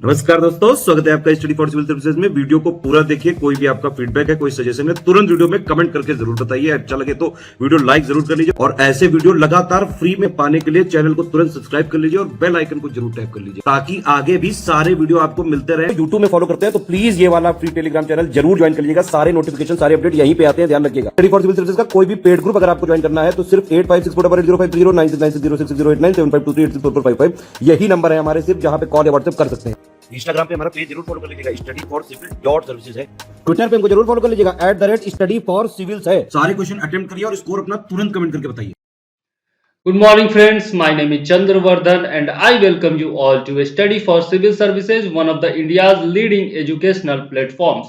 नमस्कार दोस्तों, स्वागत है आपका स्टडी फॉर सिविल सर्विसेज में। वीडियो को पूरा देखिए। कोई भी आपका फीडबैक है, कोई सजेशन है, तुरंत वीडियो में कमेंट करके जरूर बताइए। अच्छा लगे तो वीडियो लाइक जरूर कर लीजिए और ऐसे वीडियो लगातार फ्री में पाने के लिए चैनल को तुरंत सब्सक्राइब कर लीजिए और बेल आइकन को जरूर टैप कर लीजिए ताकि आगे भी सारे वीडियो आपको मिलते रहे। यूट्यूब में फॉलो करते हैं तो प्लीज ये वाला फ्री टेलीग्राम चैनल जरूर ज्वाइन कर लीजिएगा। सारे नोटिफिकेशन, सारे अपडेट यहीं पे आते हैं, ध्यान रखिएगा। स्टडी फॉर सिविल सर्विसेज का कोई भी पेड ग्रुप अगर आपको ज्वाइन करना है तो सिर्फ 856480530969608606089453864455 यही नंबर है हमारे, सिर्फ जहां पे कॉल या व्हाट्सएप कर सकते हैं। इंस्टाग्राम पे हमारा पेज जरूर फॉलो कर लीजिएगा, study for civil dot services है। ट्विटर पे हमको जरूर फॉलो कर लीजिएगा, @study for civils है। सारे क्वेश्चन अटेम्प्ट करिए और स्कोर अपना तुरंत कमेंट करके बताइए। Good morning friends, my name is Chandravardhan and I welcome you all to Study for Civil Services, one of the India's leading educational platforms.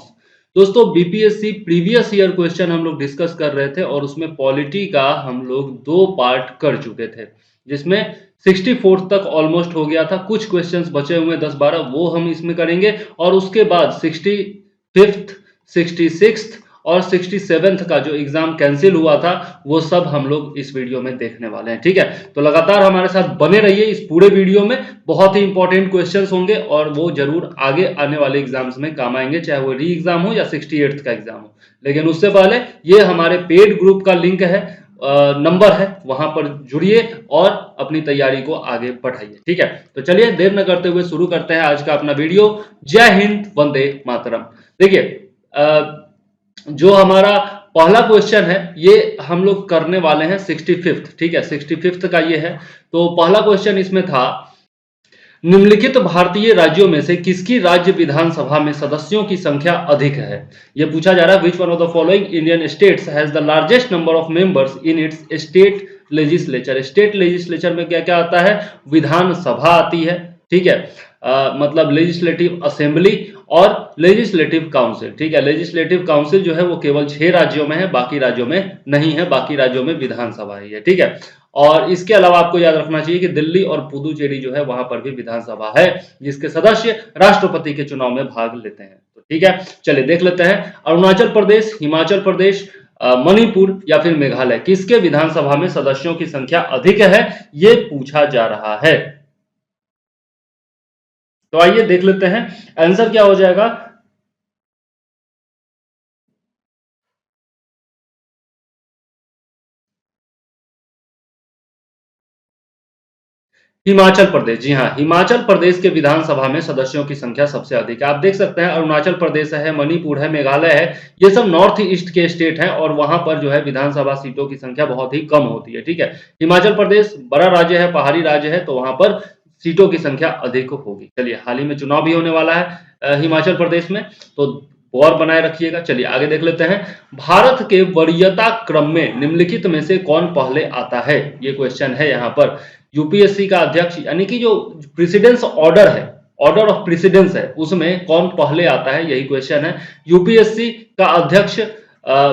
दोस्तों BPSC previous year question हम लोग discuss कर रहे थे और उसमें पॉलिटी का हम लोग 2 पार्ट कर चुके थे, जिसमें 64 तक ऑलमोस्ट हो गया था। कुछ क्वेश्चंस बचे हुए 10-12 वो हम इसमें करेंगे और उसके बाद 65th, 66th और 67th का जो एग्जाम कैंसिल हुआ था वो सब हम लोग इस वीडियो में देखने वाले हैं। ठीक है, तो लगातार हमारे साथ बने रहिए। इस पूरे वीडियो में बहुत ही इंपॉर्टेंट क्वेश्चंस होंगे और वो जरूर आगे आने वाले एग्जाम्स में काम आएंगे, चाहे वो री एग्जाम हो या 68th का एग्जाम हो। लेकिन उससे पहले ये हमारे पेड ग्रुप का लिंक है, नंबर है, वहां पर जुड़िए और अपनी तैयारी को आगे बढ़ाइए। ठीक है, तो चलिए देर न करते हुए शुरू करते हैं आज का अपना वीडियो। जय हिंद, वंदे मातरम। देखिए, जो हमारा पहला क्वेश्चन है ये हम लोग करने वाले हैं 65th। ठीक है, 65th का ये है। तो पहला क्वेश्चन इसमें था, निम्नलिखित भारतीय राज्यों में से किसकी राज्य विधानसभा में सदस्यों की संख्या अधिक है। यह पूछा जा रहा है, which one of the following Indian states has the largest number of members in its state legislature. State legislature में क्या क्या आता है? विधानसभा आती है। ठीक है, मतलब लेजिस्लेटिव असेंबली और लेजिस्लेटिव काउंसिल। ठीक है, लेजिस्लेटिव काउंसिल जो है वो केवल 6 राज्यों में है, बाकी राज्यों में नहीं है। बाकी राज्यों में विधानसभा ही है। ठीक है, और इसके अलावा आपको याद रखना चाहिए कि दिल्ली और पुदुचेरी जो है वहां पर भी विधानसभा है, जिसके सदस्य राष्ट्रपति के चुनाव में भाग लेते हैं। तो ठीक है, चलिए देख लेते हैं। अरुणाचल प्रदेश, हिमाचल प्रदेश, मणिपुर या फिर मेघालय, किसके विधानसभा में सदस्यों की संख्या अधिक है, ये पूछा जा रहा है। तो आइए देख लेते हैं आंसर क्या हो जाएगा। हिमाचल प्रदेश, जी हाँ, हिमाचल प्रदेश के विधानसभा में सदस्यों की संख्या सबसे अधिक है। आप देख सकते हैं अरुणाचल प्रदेश है, मणिपुर है, मेघालय है, ये सब नॉर्थ ईस्ट के स्टेट हैं और वहां पर जो है विधानसभा सीटों की संख्या बहुत ही कम होती है। ठीक है, हिमाचल प्रदेश बड़ा राज्य है, पहाड़ी राज्य है, तो वहां पर सीटों की संख्या अधिक होगी। चलिए, हाल ही में चुनाव भी होने वाला है हिमाचल प्रदेश में, तो और बनाए रखिएगा। चलिए आगे देख लेते हैं। भारत के वरीयता क्रम में निम्नलिखित में से कौन पहले आता है, ये क्वेश्चन है यहाँ पर। यूपीएससी का अध्यक्ष यानी कि जो प्रेसिडेंस ऑर्डर है, ऑर्डर ऑफ प्रेसिडेंस है, उसमें कौन पहले आता है, यही क्वेश्चन है। यूपीएससी का अध्यक्ष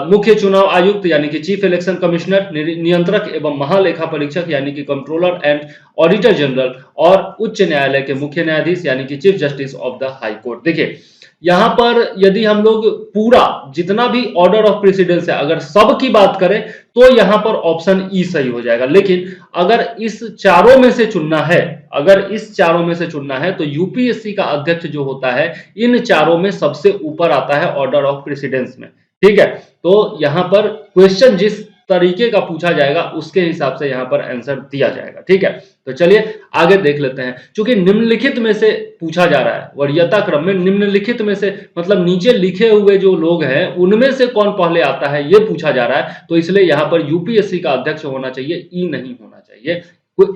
मुख्य चुनाव आयुक्त यानी कि चीफ इलेक्शन कमिश्नर, नियंत्रक एवं महालेखा परीक्षक यानी कि कंट्रोलर एंड ऑडिटर जनरल, और उच्च न्यायालय के मुख्य न्यायाधीश यानी कि chief justice of the high court. देखिए, यहां पर यदि हम लोग पूरा जितना भी ऑर्डर ऑफ प्रेसिडेंस है अगर सब की बात करें तो यहां पर ऑप्शन ई सही हो जाएगा। लेकिन अगर इस चारों में से चुनना है, अगर इस चारों में से चुनना है तो यूपीएससी का अध्यक्ष जो होता है इन चारों में सबसे ऊपर आता है ऑर्डर ऑफ प्रेसिडेंस में। ठीक है, तो यहां पर क्वेश्चन जिस तरीके का पूछा जाएगा उसके हिसाब से यहां पर आंसर दिया जाएगा। ठीक है, तो चलिए आगे देख लेते हैं। क्योंकि निम्नलिखित में से पूछा जा रहा है, वरीयता क्रम में निम्नलिखित में से मतलब नीचे लिखे हुए जो लोग हैं उनमें से कौन पहले आता है ये पूछा जा रहा है, तो इसलिए यहां पर यूपीएससी का अध्यक्ष होना चाहिए, ई नहीं होना चाहिए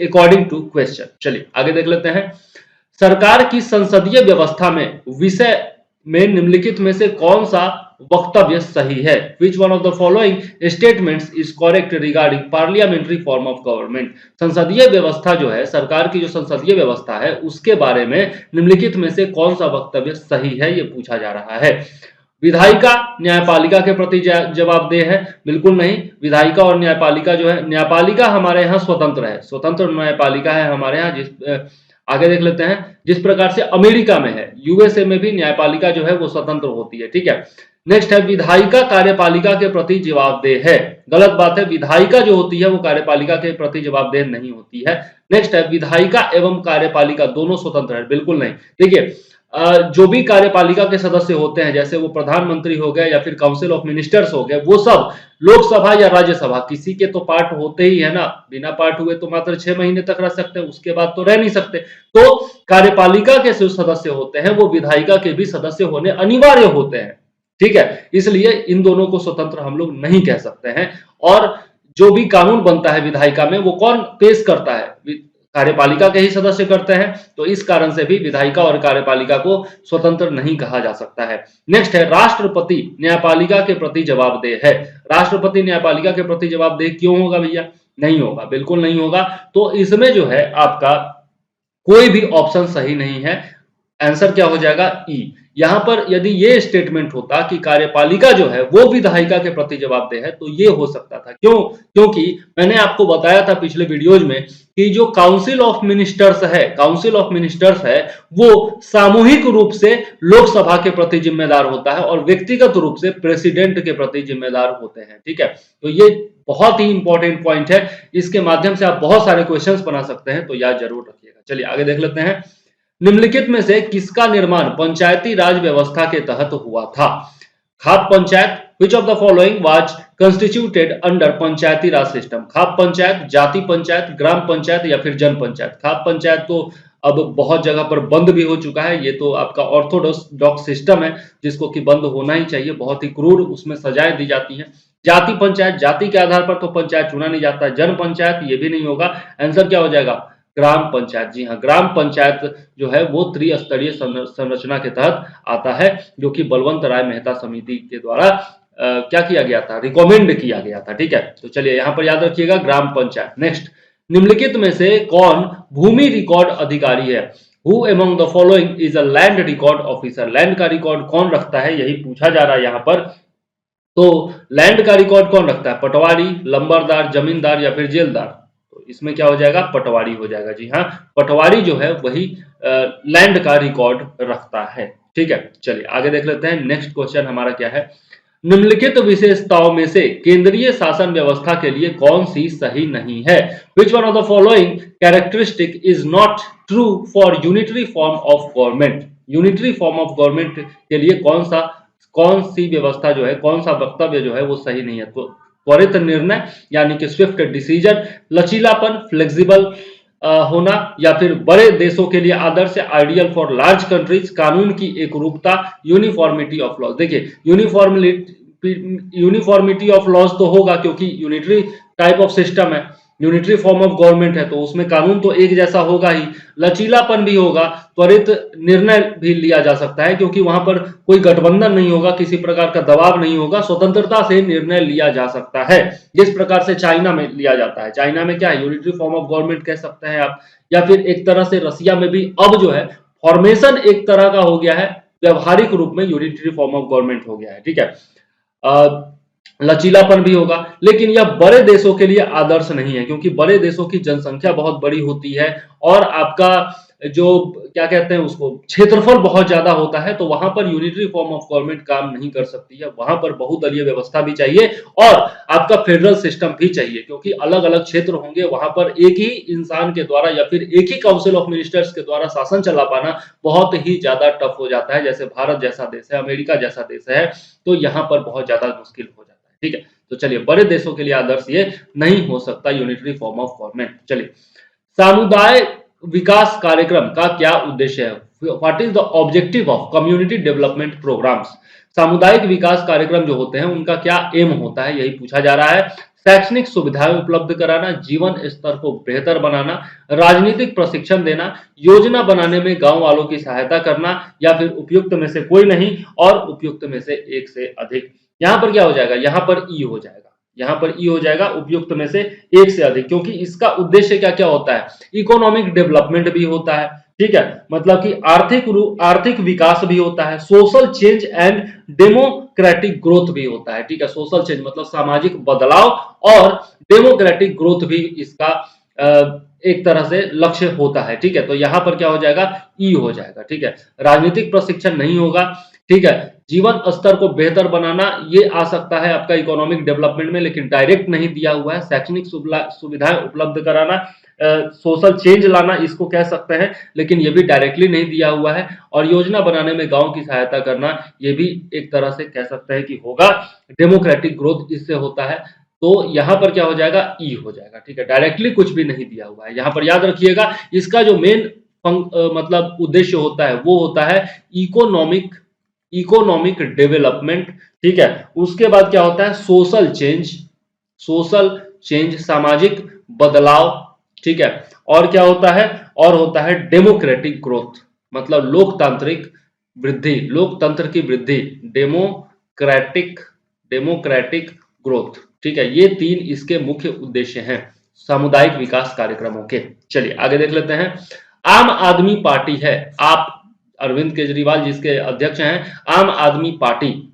अकॉर्डिंग टू क्वेश्चन। चलिए आगे देख लेते हैं। सरकार की संसदीय व्यवस्था में विषय में निम्नलिखित में से कौन सा वक्तव्य सही है। Which one of the following statements is correct regarding parliamentary form of government. संसदीय व्यवस्था जो है, सरकार की जो संसदीय व्यवस्था है उसके बारे में निम्नलिखित में से कौन सा वक्तव्य सही है, ये पूछा जा रहा है। विधायिका न्यायपालिका के प्रति जवाबदेह है, बिल्कुल नहीं। विधायिका और न्यायपालिका जो है, न्यायपालिका हमारे यहाँ स्वतंत्र है, स्वतंत्र न्यायपालिका है हमारे यहाँ। जिस आगे देख लेते हैं, जिस प्रकार से अमेरिका में है, यूएसए में भी न्यायपालिका जो है वो स्वतंत्र होती है। ठीक है, नेक्स्ट है विधायिका कार्यपालिका के प्रति जवाबदेह है, गलत बात है। विधायिका जो होती है वो कार्यपालिका के प्रति जवाबदेह नहीं होती है। नेक्स्ट है विधायिका एवं कार्यपालिका दोनों स्वतंत्र है, बिल्कुल नहीं। देखिए, जो भी कार्यपालिका के सदस्य होते हैं, जैसे वो प्रधानमंत्री हो गए या फिर काउंसिल ऑफ मिनिस्टर्स हो गए, वो सब लोकसभा या राज्यसभा किसी के तो पार्ट होते ही है ना। बिना पार्ट हुए तो मात्र 6 महीने तक रह सकते हैं, उसके बाद तो रह नहीं सकते। तो कार्यपालिका के जो सदस्य होते हैं वो विधायिका के भी सदस्य होने अनिवार्य होते हैं, ठीक है। इसलिए इन दोनों को स्वतंत्र हम लोग नहीं कह सकते हैं। और जो भी कानून बनता है विधायिका में वो कौन पेश करता है, कार्यपालिका के ही सदस्य करते हैं। तो इस कारण से भी विधायिका और कार्यपालिका को स्वतंत्र नहीं कहा जा सकता है। नेक्स्ट है राष्ट्रपति न्यायपालिका के प्रति जवाबदेह है। राष्ट्रपति न्यायपालिका के प्रति जवाबदेह क्यों होगा भैया? नहीं होगा, बिल्कुल नहीं होगा। तो इसमें जो है आपका कोई भी ऑप्शन सही नहीं है। आंसर क्या हो जाएगा? ई। यहां पर यदि ये स्टेटमेंट होता कि कार्यपालिका जो है वो विधायिका के प्रति जवाबदेह है तो ये हो सकता था। क्यों? क्योंकि मैंने आपको बताया था पिछले वीडियोज में कि जो काउंसिल ऑफ मिनिस्टर्स है वो सामूहिक रूप से लोकसभा के प्रति जिम्मेदार होता है और व्यक्तिगत रूप से प्रेसिडेंट के प्रति जिम्मेदार होते हैं, ठीक है। तो ये बहुत ही इंपॉर्टेंट पॉइंट है, इसके माध्यम से आप बहुत सारे क्वेश्चंस बना सकते हैं, तो याद जरूर रखिएगा। चलिए आगे देख लेते हैं। निम्नलिखित में से किसका निर्माण पंचायती राज व्यवस्था के तहत हुआ था? Khap panchayat, which of the following was constituted under Panchayati Raj system? Khap panchayat, jati panchayat, ग्राम पंचायत या फिर जन पंचायत? खाप पंचायत तो अब बहुत जगह पर बंद भी हो चुका है, ये तो आपका ऑर्थोडॉक्स सिस्टम है जिसको कि बंद होना ही चाहिए, बहुत ही क्रूर उसमें सजाएं दी जाती हैं। जाति पंचायत, जाति के आधार पर तो पंचायत चुना नहीं जाता है। जन पंचायत ये भी नहीं होगा। आंसर क्या हो जाएगा? ग्राम पंचायत। जी हाँ, ग्राम पंचायत जो है वो त्रिस्तरीय संरचना के तहत आता है, जो कि बलवंत राय मेहता समिति के द्वारा क्या किया गया था? रिकमेंड किया गया था, ठीक है। तो चलिए यहां पर याद रखिएगा ग्राम पंचायत। नेक्स्ट, निम्नलिखित में से कौन भूमि रिकॉर्ड अधिकारी है? Who among the following is a land record officer? Land का रिकॉर्ड कौन रखता है, यही पूछा जा रहा है यहाँ पर। तो लैंड का रिकॉर्ड कौन रखता है? पटवारी, लंबरदार, जमींदार या फिर जेलदार? तो इसमें क्या हो जाएगा? पटवारी हो जाएगा। जी हाँ, पटवारी जो है वही लैंड का रिकॉर्ड रखता है, ठीक है। चलिए आगे देख लेते हैं। नेक्स्ट क्वेश्चन हमारा क्या है? निम्नलिखित विशेषताओं में से केंद्रीय शासन व्यवस्था के लिए कौन सी सही नहीं है? Which one of the following characteristic is not true for unitary form of government? Unitary form of government के लिए कौन सी व्यवस्था जो है, कौन सा वक्तव्य जो है वो सही नहीं है? तो त्वरित निर्णय यानी कि स्विफ्ट डिसीजन, लचीलापन, फ्लेक्सिबल होना, या फिर बड़े देशों के लिए आदर्श, आइडियल फॉर लार्ज कंट्रीज, कानून की एकरूपता, यूनिफॉर्मिटी ऑफ लॉज। देखिए यूनिफॉर्मिटी ऑफ लॉज तो होगा क्योंकि यूनिटरी टाइप ऑफ सिस्टम है, यूनिटरी फॉर्म ऑफ गवर्नमेंट है, तो उसमें कानून तो एक जैसा होगा ही। लचीलापन भी होगा, त्वरित निर्णय भी लिया जा सकता है क्योंकि वहां पर कोई गठबंधन नहीं होगा, किसी प्रकार का दबाव नहीं होगा, स्वतंत्रता से निर्णय लिया जा सकता है, जिस प्रकार से चाइना में लिया जाता है। चाइना में क्या है? यूनिटरी फॉर्म ऑफ गवर्नमेंट कह सकते हैं आप, या फिर एक तरह से रसिया में भी अब जो है फॉर्मेशन एक तरह का हो गया है, व्यवहारिक रूप में यूनिटरी फॉर्म ऑफ गवर्नमेंट हो गया है, ठीक है। लचीलापन भी होगा, लेकिन यह बड़े देशों के लिए आदर्श नहीं है क्योंकि बड़े देशों की जनसंख्या बहुत बड़ी होती है और आपका जो क्या कहते हैं उसको क्षेत्रफल बहुत ज्यादा होता है, तो वहां पर यूनिटरी फॉर्म ऑफ गवर्नमेंट काम नहीं कर सकती है। वहां पर बहुदलीय व्यवस्था भी चाहिए और आपका फेडरल सिस्टम भी चाहिए क्योंकि अलग अलग क्षेत्र होंगे, वहां पर एक ही इंसान के द्वारा या फिर एक ही काउंसिल ऑफ मिनिस्टर्स के द्वारा शासन चला पाना बहुत ही ज्यादा टफ हो जाता है। जैसे भारत जैसा देश है, अमेरिका जैसा देश है, तो यहाँ पर बहुत ज्यादा मुश्किल हो जाता है, ठीक है। तो चलिए बड़े देशों के लिए आदर्श ये नहीं हो सकता यूनिटरी फॉर्म ऑफ गवर्नमेंट। चलिए, समुदाय विकास कार्यक्रम का क्या उद्देश्य है? What is the objective of community development programs? सामुदायिक विकास कार्यक्रम जो होते हैं उनका क्या एम होता है, यही पूछा जा रहा है। शैक्षणिक सुविधाएं उपलब्ध कराना, जीवन स्तर को बेहतर बनाना, राजनीतिक प्रशिक्षण देना, योजना बनाने में गांव वालों की सहायता करना, या फिर उपयुक्त में से कोई नहीं और उपयुक्त में से एक से अधिक। यहां पर क्या हो जाएगा? यहां पर ई हो जाएगा, यहां पर ई हो जाएगा, उपयुक्त में से एक से अधिक, क्योंकि इसका उद्देश्य क्या क्या होता है? इकोनॉमिक डेवलपमेंट भी होता है, ठीक है, मतलब कि आर्थिक विकास भी होता है, social change and democratic growth भी होता है, ठीक है। सोशल चेंज मतलब सामाजिक बदलाव और डेमोक्रेटिक ग्रोथ भी इसका एक तरह से लक्ष्य होता है, ठीक है। तो यहां पर क्या हो जाएगा? ई हो जाएगा, ठीक है। राजनीतिक प्रशिक्षण नहीं होगा, ठीक है। जीवन स्तर को बेहतर बनाना ये आ सकता है आपका इकोनॉमिक डेवलपमेंट में, लेकिन डायरेक्ट नहीं दिया हुआ है। शैक्षणिक सुविधाएं उपलब्ध कराना, सोशल चेंज लाना इसको कह सकते हैं, लेकिन ये भी डायरेक्टली नहीं दिया हुआ है। और योजना बनाने में गांव की सहायता करना, ये भी एक तरह से कह सकते हैं कि होगा। डेमोक्रेटिक ग्रोथ इससे होता है, तो यहाँ पर क्या हो जाएगा, ई हो जाएगा, ठीक है। डायरेक्टली कुछ भी नहीं दिया हुआ है यहाँ पर, याद रखिएगा। इसका जो मेन मतलब उद्देश्य होता है वो होता है इकोनॉमिक डेवलपमेंट, ठीक है। उसके बाद क्या होता है, सोशल चेंज, सामाजिक बदलाव, ठीक है। और क्या होता है, और होता है डेमोक्रेटिक ग्रोथ, मतलब लोकतंत्र की वृद्धि, डेमोक्रेटिक ग्रोथ, ठीक है। ये 3 इसके मुख्य उद्देश्य हैं सामुदायिक विकास कार्यक्रमों के। चलिए आगे देख लेते हैं। आम आदमी पार्टी है, आप अरविंद केजरीवाल जिसके अध्यक्ष हैं, आम आदमी पार्टी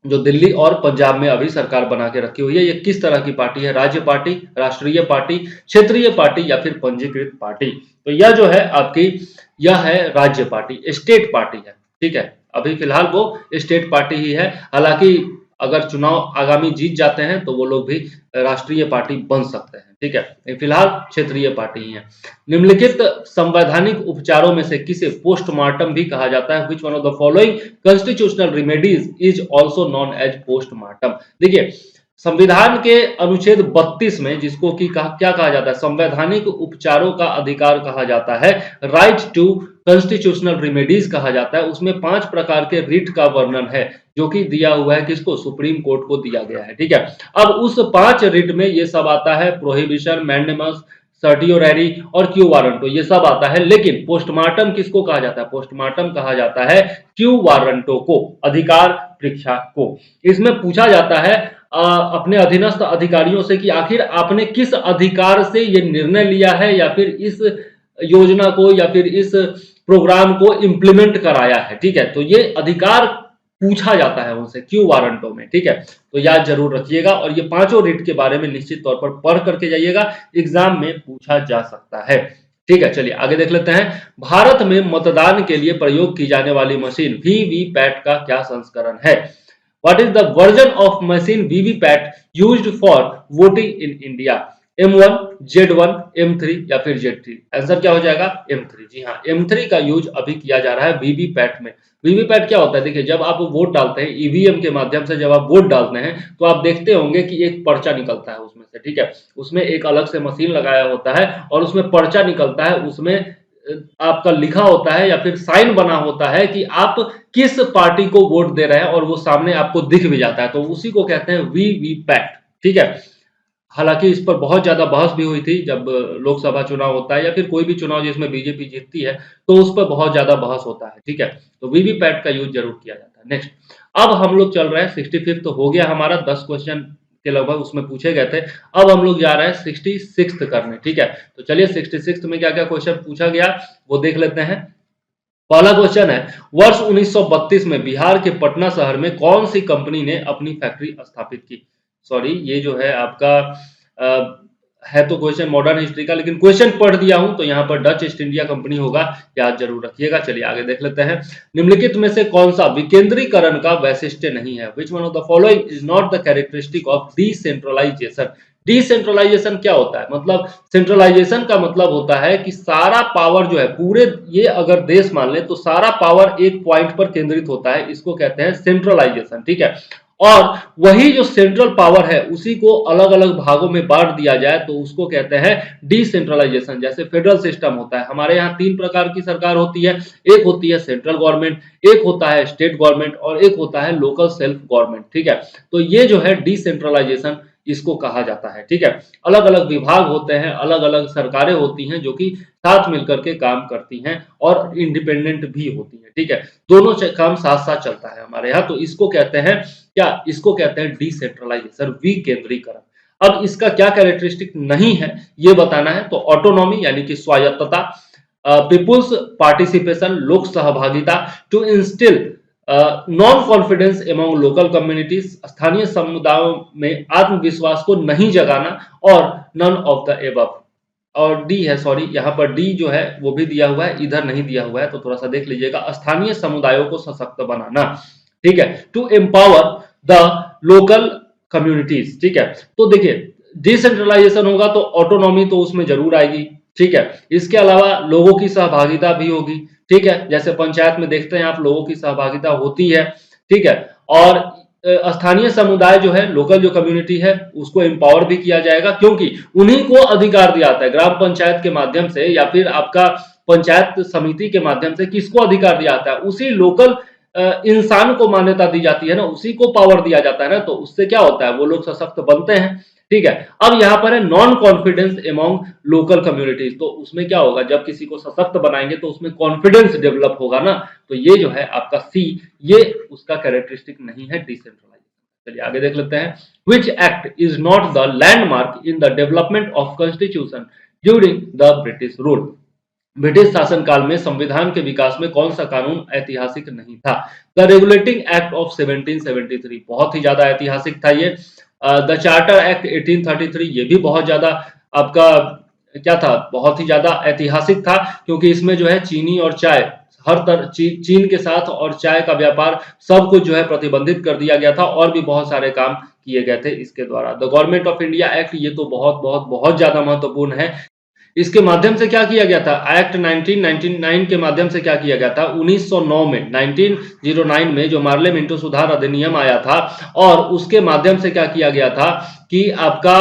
जो दिल्ली और पंजाब में अभी सरकार बना के रखी हुई है, ये किस तरह की पार्टी है, राज्य पार्टी, राष्ट्रीय पार्टी, क्षेत्रीय पार्टी या फिर पंजीकृत पार्टी। तो यह जो है आपकी, यह है राज्य पार्टी, स्टेट पार्टी है, ठीक है। अभी फिलहाल वो स्टेट पार्टी ही है, हालांकि अगर चुनाव आगामी जीत जाते हैं तो वो लोग भी राष्ट्रीय पार्टी बन सकते हैं, ठीक है। फिलहाल क्षेत्रीय पार्टी ही है। निम्नलिखित संवैधानिक उपचारों में से किसे पोस्टमार्टम भी कहा जाता है? Which one of the following constitutional remedies is also known as postmortem? देखिए, संविधान के अनुच्छेद 32 में जिसको कि क्या कहा जाता है, संवैधानिक उपचारों का अधिकार कहा जाता है, राइट टू कॉन्स्टिट्यूशनल रेमेडीज कहा जाता है। उसमें 5 प्रकार के रिट का वर्णन है जो कि दिया हुआ है, किसको, सुप्रीम कोर्ट को दिया गया है, ठीक है। अब उस 5 रिट में ये सब आता है, प्रोहिबिशन, मैंडेमस, सर्टियोरेरी और क्यू वारंटो, ये सब आता है। लेकिन पोस्टमार्टम किसको कहा जाता है? पोस्टमार्टम कहा जाता है क्यू वारंटो को, अधिकार परीक्षा को। इसमें पूछा जाता है अपने अधीनस्थ अधिकारियों से कि आखिर आपने किस अधिकार से ये निर्णय लिया है या फिर इस योजना को या फिर इस प्रोग्राम को इंप्लीमेंट कराया है, ठीक है। तो ये अधिकार पूछा जाता है उनसे क्यू वारंटो में, ठीक है। तो याद जरूर रखिएगा और ये 5 रिट के बारे में निश्चित तौर पर पढ़ करके जाइएगा, एग्जाम में पूछा जा सकता है, ठीक है। चलिए आगे देख लेते हैं। भारत में मतदान के लिए प्रयोग की जाने वाली मशीन वीवीपैट का क्या संस्करण है? What is the version of machine VVPAT used for voting in India? M1, Z1, M3 या फिर Z3? आंसर क्या हो जाएगा? M3। जी हाँ, M3 का यूज अभी किया जा रहा है वीवीपैट में। वीवीपैट क्या होता है? देखिए, जब आप वोट डालते हैं ईवीएम के माध्यम से, जब आप वोट डालते हैं तो आप देखते होंगे कि एक पर्चा निकलता है उसमें से, ठीक है। उसमें एक अलग से मशीन लगाया होता है और उसमें पर्चा निकलता है, उसमें आपका लिखा होता है या फिर साइन बना होता है कि आप किस पार्टी को वोट दे रहे हैं और वो सामने आपको दिख भी जाता है, तो उसी को कहते हैं वीवीपैट, ठीक है। हालांकि इस पर बहुत ज्यादा बहस भी हुई थी जब लोकसभा चुनाव होता है या फिर कोई भी चुनाव जिसमें बीजेपी जीतती है, तो उस पर बहुत ज्यादा बहस होता है, ठीक है। तो वीवीपैट का यूज जरूर किया जाता है। नेक्स्ट, अब हम लोग चल रहे हैं 65th तो हो गया हमारा, 10 क्वेश्चन के लगभग उसमें पूछे गए थे। अब हम लोग जा रहे हैं 66th करने, ठीक है। तो चलिए 66th में क्या क्या क्वेश्चन पूछा गया वो देख लेते हैं। पहला क्वेश्चन है, वर्ष 1932 में बिहार के पटना शहर में कौन सी कंपनी ने अपनी फैक्ट्री स्थापित की? सॉरी, ये जो है आपका है तो क्वेश्चन मॉडर्न हिस्ट्री का, लेकिन क्वेश्चन पढ़ दिया हूं तो यहाँ पर डच ईस्ट इंडिया कंपनी होगा, याद जरूर रखिएगा। चलिए आगे देख लेते हैं। निम्नलिखित में से कौन सा विकेंद्रीकरण का वैशिष्ट्य नहीं है? Which one of the following is not the characteristic of decentralization? Decentralization क्या होता है? मतलब सेंट्रलाइजेशन का मतलब होता है कि सारा पावर जो है पूरे, ये अगर देश मान ले तो सारा पावर एक पॉइंट पर केंद्रित होता है, इसको कहते हैं सेंट्रलाइजेशन, ठीक है। और वही जो सेंट्रल पावर है उसी को अलग अलग भागों में बांट दिया जाए तो उसको कहते हैं डिसेंट्रलाइजेशन। जैसे फेडरल सिस्टम होता है, हमारे यहाँ 3 प्रकार की सरकार होती है, एक होती है सेंट्रल गवर्नमेंट, एक होता है स्टेट गवर्नमेंट और एक होता है लोकल सेल्फ गवर्नमेंट, ठीक है। तो ये जो है डिसेंट्रलाइजेशन इसको कहा जाता है, ठीक है। अलग अलग विभाग होते हैं, अलग अलग सरकारें होती हैं जो कि साथ मिलकर के काम करती हैं और इंडिपेंडेंट भी होती हैं, ठीक है। दोनों काम साथ साथ चलता है हमारे यहाँ, तो इसको कहते हैं क्या? इसको कहते हैं डिसेंट्रलाइजेशन, विकेंद्रीकरण। अब इसका क्या कैरेक्टरिस्टिक नहीं है ये बताना है, तो ऑटोनॉमी यानी कि स्वायत्तता, पीपुल्स पार्टिसिपेशन, लोक सहभागिता, to instil non confidence among local communities, स्थानीय समुदायों में आत्मविश्वास को नहीं जगाना, और नन ऑफ द एबव। और डी है, सॉरी यहाँ पर डी जो है वो भी दिया हुआ है, इधर नहीं दिया हुआ है, तो थोड़ा सा देख लीजिएगा। स्थानीय समुदायों को सशक्त बनाना, ठीक है, to empower the local communities, ठीक है। तो देखिए, डिसेंट्रलाइजेशन होगा तो ऑटोनॉमी तो उसमें जरूर आएगी, ठीक है। इसके अलावा लोगों की सहभागिता भी होगी, ठीक है। जैसे पंचायत में देखते हैं आप, लोगों की सहभागिता होती है, ठीक है। और स्थानीय समुदाय जो है, लोकल जो कम्युनिटी है, उसको एम्पावर भी किया जाएगा, क्योंकि उन्हीं को अधिकार दिया जाता है ग्राम पंचायत के माध्यम से, या फिर आपका पंचायत समिति के माध्यम से किसको अधिकार दिया जाता है, उसी लोकल इंसान को मान्यता दी जाती है ना, उसी को पावर दिया जाता है ना, तो उससे क्या होता है, वो लोग सशक्त बनते हैं, ठीक है। अब यहाँ पर है non confidence among local communities, तो उसमें क्या होगा, जब किसी को सशक्त बनाएंगे तो उसमें कॉन्फिडेंस डेवलप होगा ना, तो ये जो है आपका सी, ये उसका कैरेक्टरिस्टिक नहीं है डिसेंट्रलाइजेशन। चलिए आगे देख लेते हैं। Which act is not the landmark in the development of constitution during the British rule. British शासनकाल में संविधान के विकास में कौन सा कानून ऐतिहासिक नहीं था? द रेगुलेटिंग एक्ट ऑफ 1773, बहुत ही ज्यादा ऐतिहासिक था ये। द चार्टर एक्ट 1833, ये भी बहुत ज्यादा आपका क्या था, बहुत ही ज्यादा ऐतिहासिक था, क्योंकि इसमें जो है चीनी और चाय, हर तरह चीन के साथ और चाय का व्यापार सब कुछ जो है प्रतिबंधित कर दिया गया था, और भी बहुत सारे काम किए गए थे इसके द्वारा। The government of India act, ये तो बहुत बहुत बहुत ज्यादा महत्वपूर्ण है। इसके माध्यम से क्या किया गया था, एक्ट 1999 के माध्यम से क्या किया गया था, 1909 में 1909 में जो मार्ले मिंटो सुधार अधिनियम आया था, और उसके माध्यम से क्या किया गया था कि आपका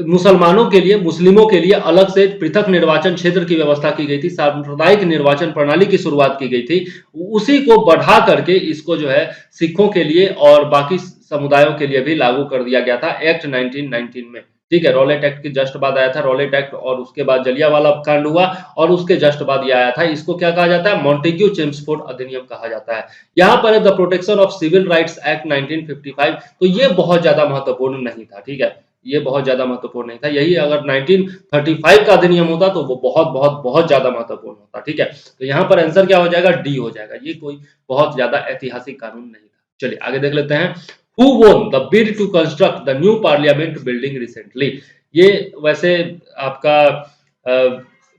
मुसलमानों के लिए, मुस्लिमों के लिए अलग से पृथक निर्वाचन क्षेत्र की व्यवस्था की गई थी, सांप्रदायिक निर्वाचन प्रणाली की शुरुआत की गई थी। उसी को बढ़ा करके इसको जो है सिखों के लिए और बाकी समुदायों के लिए भी लागू कर दिया गया था एक्ट 1919 में, ठीक है। रॉलेट एक्ट के जस्ट बाद आया था रॉलेट एक्ट, और उसके बाद जलियांवाला कांड हुआ, और उसके जस्ट बाद ये आया था, इसको क्या कहा जाता है, मॉन्टेग्यू चेम्सफोर्ड अधिनियम कहा जाता है। यहाँ पर है the protection of civil rights act 1955, तो ये बहुत ज्यादा महत्वपूर्ण नहीं था, ठीक है, ये बहुत ज्यादा महत्वपूर्ण नहीं था। यही अगर 1935 का अधिनियम होता तो वो बहुत बहुत बहुत ज्यादा महत्वपूर्ण होता, ठीक है। तो यहाँ पर आंसर क्या हो जाएगा, डी हो जाएगा, ये कोई बहुत ज्यादा ऐतिहासिक कानून नहीं था। चलिए आगे देख लेते हैं। Who won the bid to construct the new parliament building recently? ये वैसे आपका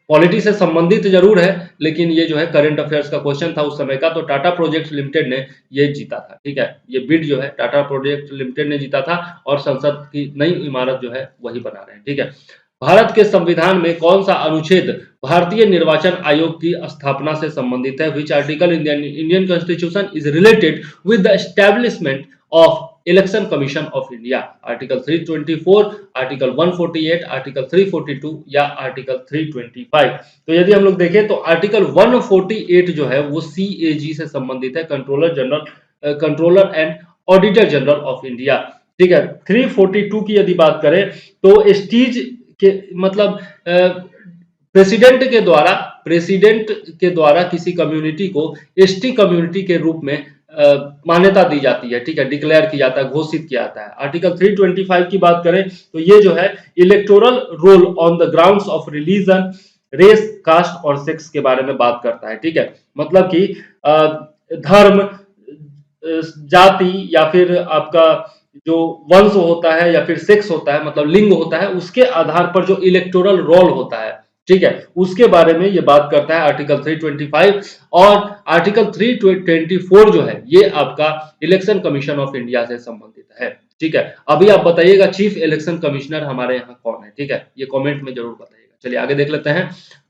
पॉलिटी से संबंधित जरूर है, लेकिन ये जो है करंट अफेयर्स का क्वेश्चन था उस समय का, तो टाटा प्रोजेक्ट लिमिटेड ने ये जीता था, ठीक है। ये बिड जो है टाटा प्रोजेक्ट लिमिटेड ने जीता था, और संसद की नई इमारत जो है वही बना रहे हैं, ठीक है। भारत के संविधान में कौन सा अनुच्छेद भारतीय निर्वाचन आयोग की स्थापना से संबंधित है? Which article in the Indian constitution is related with the establishment of election commission of India? Article 324, article 148, article 342 या आर्टिकल 325? तो यदि हम लोग देखें तो आर्टिकल 148 जो है वो CAG से संबंधित है, controller and auditor general of India, ठीक है। 342 की यदि बात करें तो स्टीज के मतलब प्रेसिडेंट के द्वारा किसी कम्युनिटी को एसटी कम्युनिटी के रूप में मान्यता दी जाती है, ठीक है, डिक्लेयर किया जाता है, घोषित किया जाता है। आर्टिकल 325 की बात करें तो ये जो है electoral roll on the grounds of religion, race, caste और सेक्स के बारे में बात करता है, ठीक है। मतलब कि धर्म, जाति, या फिर आपका जो वंश होता है या फिर सेक्स होता है, मतलब लिंग होता है, उसके आधार पर जो इलेक्टोरल रोल होता है, ठीक है, उसके बारे में ये बात करता है आर्टिकल 325। और आर्टिकल 324 जो है ये आपका इलेक्शन कमीशन ऑफ इंडिया से संबंधित है, ठीक है। अभी आप बताइएगा चीफ इलेक्शन कमिश्नर हमारे यहाँ कौन है, ठीक है, ये कमेंट में जरूर बताइएगा। चलिए आगे देख लेते हैं।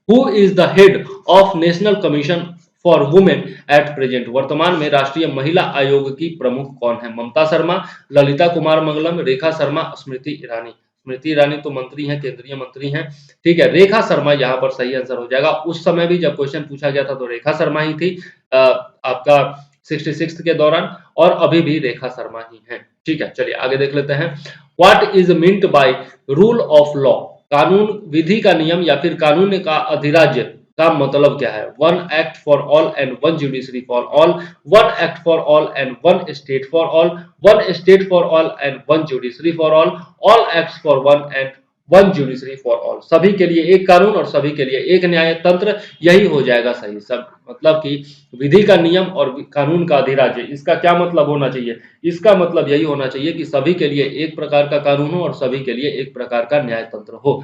Who is the head of national commission for women at present? वर्तमान में राष्ट्रीय महिला आयोग की प्रमुख कौन है? ममता शर्मा, ललिता कुमार मंगलम, रेखा शर्मा, स्मृति ईरानी? स्मृति ईरानी तो मंत्री हैं, केंद्रीय मंत्री हैं, ठीक है। रेखा शर्मा यहाँ पर सही आंसर हो जाएगा। उस समय भी जब क्वेश्चन पूछा गया था तो रेखा शर्मा ही थी आपका 66 के दौरान, और अभी भी रेखा शर्मा ही हैं, ठीक है। चलिए आगे देख लेते हैं। What is meant by rule of law? कानून, विधि का नियम या फिर कानून का अधिराज्य का मतलब क्या है? One act for all and one judiciary for all, one act for all and one state for all, one state for all and one judiciary for all acts for one and one judiciary for all. सभी के लिए एक कानून और सभी के लिए एक न्याय तंत्र, यही हो जाएगा सही। सब मतलब कि विधि का नियम और कानून का अधिराज्य, इसका क्या मतलब होना चाहिए? इसका मतलब यही होना चाहिए कि सभी के लिए एक प्रकार का कानून हो और सभी के लिए एक प्रकार का न्याय तंत्र हो।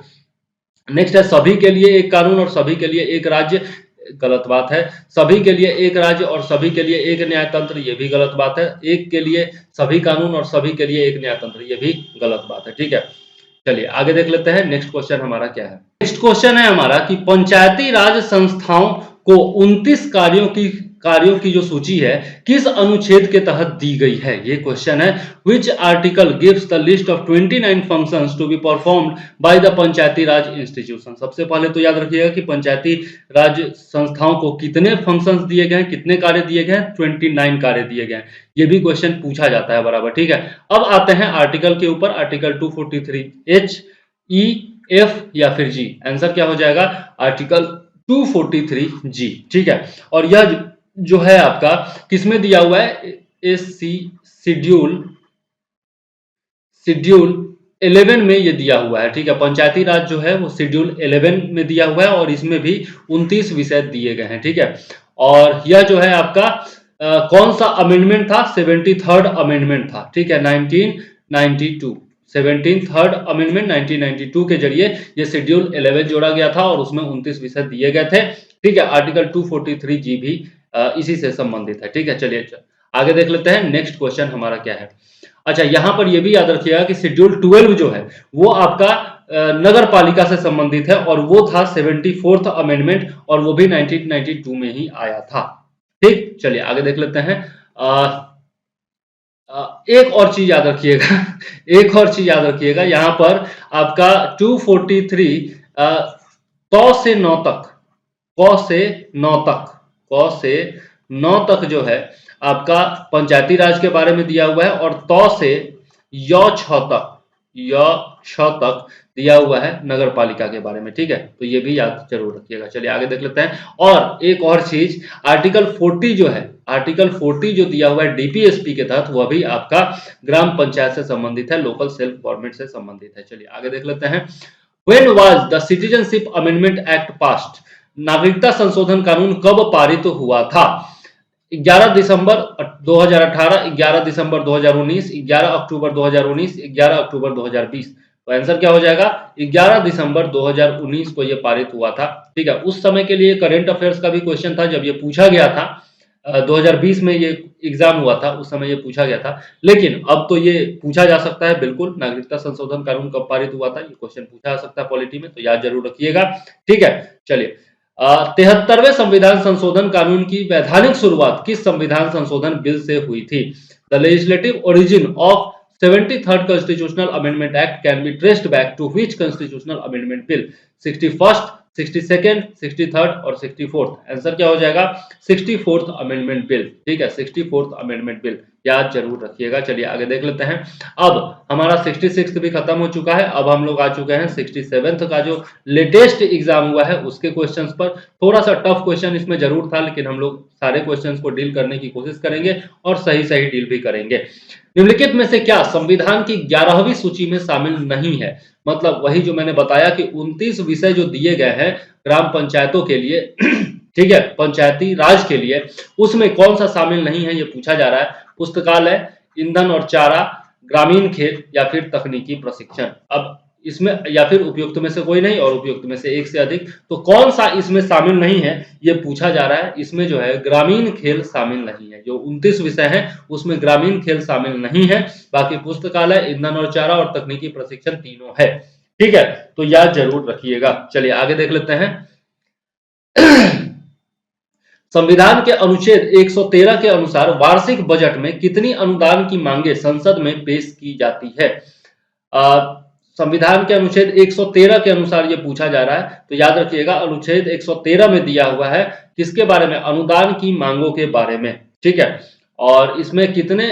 नेक्स्ट है सभी के लिए एक कानून और सभी के लिए एक राज्य, गलत बात है। सभी के लिए एक राज्य और सभी के लिए एक न्याय तंत्र, ये भी गलत बात है। एक के लिए सभी कानून और सभी के लिए एक न्याय तंत्र, ये भी गलत बात है, ठीक है। चलिए आगे देख लेते हैं नेक्स्ट क्वेश्चन हमारा क्या है। नेक्स्ट क्वेश्चन है हमारा कि पंचायती राज संस्थाओं को 29 कार्यों की जो सूची है किस अनुच्छेद के तहत दी गई है, ये क्वेश्चन है। Which article gives the list of 29 functions to be performed by the Panchayati Raj institution. सबसे पहले तो याद रखिएगा कि पंचायती राज संस्थाओं को कितने फंक्शंस दिए गए हैं, कितने कार्य दिए गए हैं, 29 कार्य दिए गए हैं। ये भी क्वेश्चन पूछा जाता है बराबर, ठीक है। अब आते हैं आर्टिकल के ऊपर, आर्टिकल 243 H, E, F या फिर G। आंसर क्या हो जाएगा, आर्टिकल 243 G, ठीक है। और यह जो है आपका किसमें दिया हुआ है, एससी शेड्यूल 11 में ये दिया हुआ है, ठीक है। पंचायती राज जो है वो शेड्यूल 11 में दिया हुआ है और इसमें भी 29 विषय दिए गए हैं, ठीक है। और यह जो है आपका कौन सा अमेंडमेंट था, 73rd अमेंडमेंट था, ठीक है, 1992। 73rd अमेंडमेंट 1992 के जरिए ये शेड्यूल 11 जोड़ा गया था और उसमें 29 विषय दिए गए थे, ठीक है। आर्टिकल 243 जी भी इसी से संबंधित है, ठीक है। चलिए आगे देख लेते हैं नेक्स्ट क्वेश्चन हमारा क्या है। अच्छा, यहां पर यह भी याद रखिएगा कि शेड्यूल 12 जो है वो आपका नगर पालिका से संबंधित है और वो था 74th अमेंडमेंट और वो भी 1992 में ही आया था, ठीक। चलिए आगे देख लेते हैं। एक और चीज याद रखिएगा एक और चीज याद रखिएगा, यहां पर आपका 243 क से 9 तक, क से 9 तक जो है आपका पंचायती राज के बारे में दिया हुआ है और त से य 6 तक दिया हुआ है नगर पालिका के बारे में, ठीक है। तो ये भी याद जरूर रखिएगा। चलिए आगे देख लेते हैं। और एक और चीज, आर्टिकल 40 जो है, आर्टिकल 40 जो दिया हुआ है डीपीएसपी के तहत, वह भी आपका ग्राम पंचायत से संबंधित है, लोकल सेल्फ गवर्नमेंट से संबंधित है। चलिए आगे देख लेते हैं। When was the Citizenship Amendment Act passed? नागरिकता संशोधन कानून कब पारित हुआ था? 11 दिसंबर 2018, 11 दिसंबर 2019, 11 अक्टूबर 2019, 11 अक्टूबर 2020। तो आंसर क्या हो जाएगा, 11 दिसंबर 2019 को ये पारित हुआ था, ठीक है। उस समय के लिए करंट अफेयर्स का भी क्वेश्चन था जब ये पूछा गया था, 2020 में ये एग्जाम हुआ था, उस समय ये पूछा गया था। लेकिन अब तो ये पूछा जा सकता है, बिल्कुल, नागरिकता संशोधन कानून कब पारित हुआ था, ये क्वेश्चन पूछा जा सकता है पॉलिटी में, तो याद जरूर रखिएगा, ठीक है। चलिए 73वें संविधान संशोधन कानून की वैधानिक शुरुआत किस संविधान संशोधन बिल से हुई थी? The legislative origin of 73rd Constitutional Amendment Act can be traced back to which constitutional amendment bill? 61st, 62nd, 63rd और 64th। आंसर क्या हो जाएगा, 64th अमेंडमेंट बिल, ठीक है, 64th अमेंडमेंट बिल, याद जरूर रखिएगा। चलिए आगे देख लेते हैं। अब हमारा 66th भी खत्म हो चुका है, अब हम लोग आ चुके हैं 67th का जो लेटेस्ट एग्जाम हुआ है उसके क्वेश्चंस पर। थोड़ा सा टफ क्वेश्चन इसमें जरूर था, लेकिन हम लोग सारे क्वेश्चंस को डील करने की कोशिश करेंगे और सही सही डील भी करेंगे। निम्नलिखित में से क्या संविधान की 11वीं सूची में शामिल नहीं है? मतलब वही जो मैंने बताया कि 29 विषय जो दिए गए हैं ग्राम पंचायतों के लिए ठीक है, पंचायती राज के लिए, उसमें कौन सा शामिल नहीं है ये पूछा जा रहा है। पुस्तकालय, ईंधन और चारा, ग्रामीण खेत या फिर तकनीकी प्रशिक्षण। अब इसमें या फिर उपयुक्त में से कोई नहीं और उपयुक्त में से एक से अधिक, तो कौन सा इसमें शामिल नहीं है ये पूछा जा रहा है। इसमें जो है ग्रामीण खेल शामिल नहीं है, जो 29 विषय हैं उसमें ग्रामीण खेल शामिल नहीं है, बाकी पुस्तकालय, ईंधन और चारा और तकनीकी प्रशिक्षण तीनों है, ठीक है, तो याद जरूर रखिएगा। चलिए आगे देख लेते हैं। संविधान के अनुच्छेद 113 के अनुसार वार्षिक बजट में कितनी अनुदान की मांगे संसद में पेश की जाती है? संविधान के अनुच्छेद 113 के अनुसार ये पूछा जा रहा है, तो याद रखिएगा अनुच्छेद 113 में दिया हुआ है किसके बारे में, अनुदान की मांगों के बारे में, ठीक है। और इसमें कितने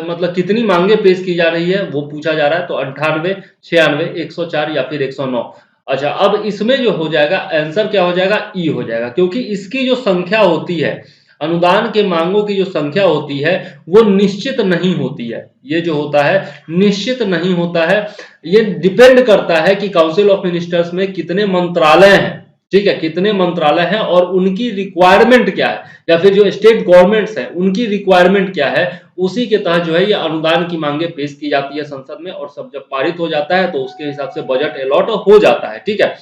मतलब कितनी मांगे पेश की जा रही है वो पूछा जा रहा है, तो 98, 96, 104 या फिर 109। अच्छा, अब इसमें जो हो जाएगा आंसर क्या हो जाएगा, ई हो जाएगा, क्योंकि इसकी जो संख्या होती है, अनुदान के मांगों की जो संख्या होती है वो निश्चित नहीं होती है। ये जो होता है निश्चित नहीं होता है, ये डिपेंड करता है कि काउंसिल ऑफ मिनिस्टर्स में कितने मंत्रालय हैं, ठीक है, कितने मंत्रालय हैं और उनकी रिक्वायरमेंट क्या है, या फिर जो स्टेट गवर्नमेंट्स हैं उनकी रिक्वायरमेंट क्या है, उसी के तहत जो है ये अनुदान की मांगे पेश की जाती है संसद में, और सब जब पारित हो जाता है तो उसके हिसाब से बजट अलॉट हो जाता है, ठीक है।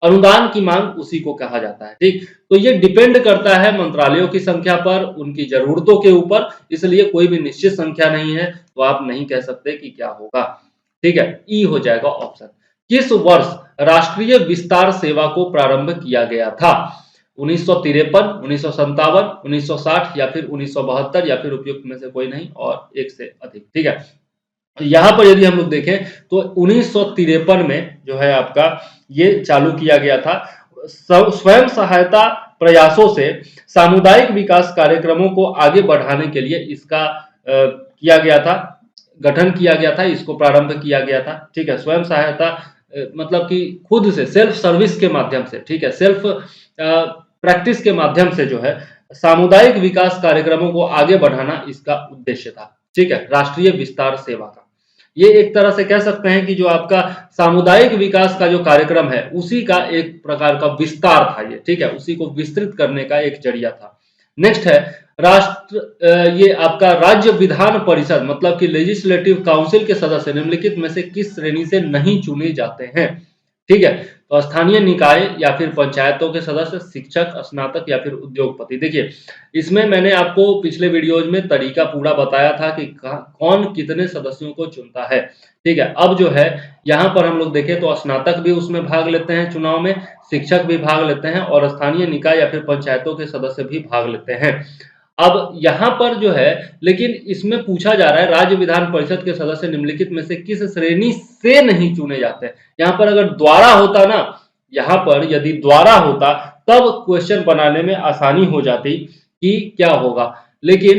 अनुदान की मांग उसी को कहा जाता है, ठीक। तो ये डिपेंड करता है मंत्रालयों की संख्या पर, उनकी जरूरतों के ऊपर, इसलिए कोई भी निश्चित संख्या नहीं है, तो आप नहीं कह सकते कि क्या होगा, ठीक है, ई हो जाएगा ऑप्शन। किस वर्ष राष्ट्रीय विस्तार सेवा को प्रारंभ किया गया था? 1953, 1957, 1960 या फिर 1972 या फिर उपयुक्त में से कोई नहीं और एक से अधिक। ठीक है, यहाँ पर यदि हम लोग देखें तो 1953 में जो है आपका ये चालू किया गया था। स्वयं सहायता प्रयासों से सामुदायिक विकास कार्यक्रमों को आगे बढ़ाने के लिए इसका किया गया था, गठन किया गया था, इसको प्रारंभ किया गया था। ठीक है, स्वयं सहायता मतलब कि खुद से सेल्फ सर्विस के माध्यम से, ठीक है, सेल्फ प्रैक्टिस के माध्यम से जो है सामुदायिक विकास कार्यक्रमों को आगे बढ़ाना इसका उद्देश्य था। ठीक है, राष्ट्रीय विस्तार सेवा का ये एक तरह से कह सकते हैं कि जो आपका सामुदायिक विकास का जो कार्यक्रम है उसी का एक प्रकार का विस्तार था ये। ठीक है, उसी को विस्तृत करने का एक जरिया था। नेक्स्ट है ये आपका राज्य विधान परिषद मतलब कि लेजिस्लेटिव काउंसिल के सदस्य निम्नलिखित में से किस श्रेणी से नहीं चुने जाते हैं? ठीक है, तो स्थानीय निकाय या फिर पंचायतों के सदस्य, शिक्षक, स्नातक या फिर उद्योगपति। देखिए, इसमें मैंने आपको पिछले वीडियोज में तरीका पूरा बताया था कि कौन कितने सदस्यों को चुनता है। ठीक है, अब जो है यहाँ पर हम लोग देखें तो स्नातक भी उसमें भाग लेते हैं चुनाव में, शिक्षक भी भाग लेते हैं और स्थानीय निकाय या फिर पंचायतों के सदस्य भी भाग लेते हैं। अब यहाँ पर जो है लेकिन इसमें पूछा जा रहा है राज्य विधान परिषद के सदस्य निम्नलिखित में से किस श्रेणी से नहीं चुने जाते हैं। यहाँ पर अगर द्वारा होता ना, यहाँ पर यदि द्वारा होता तब क्वेश्चन बनाने में आसानी हो जाती कि क्या होगा, लेकिन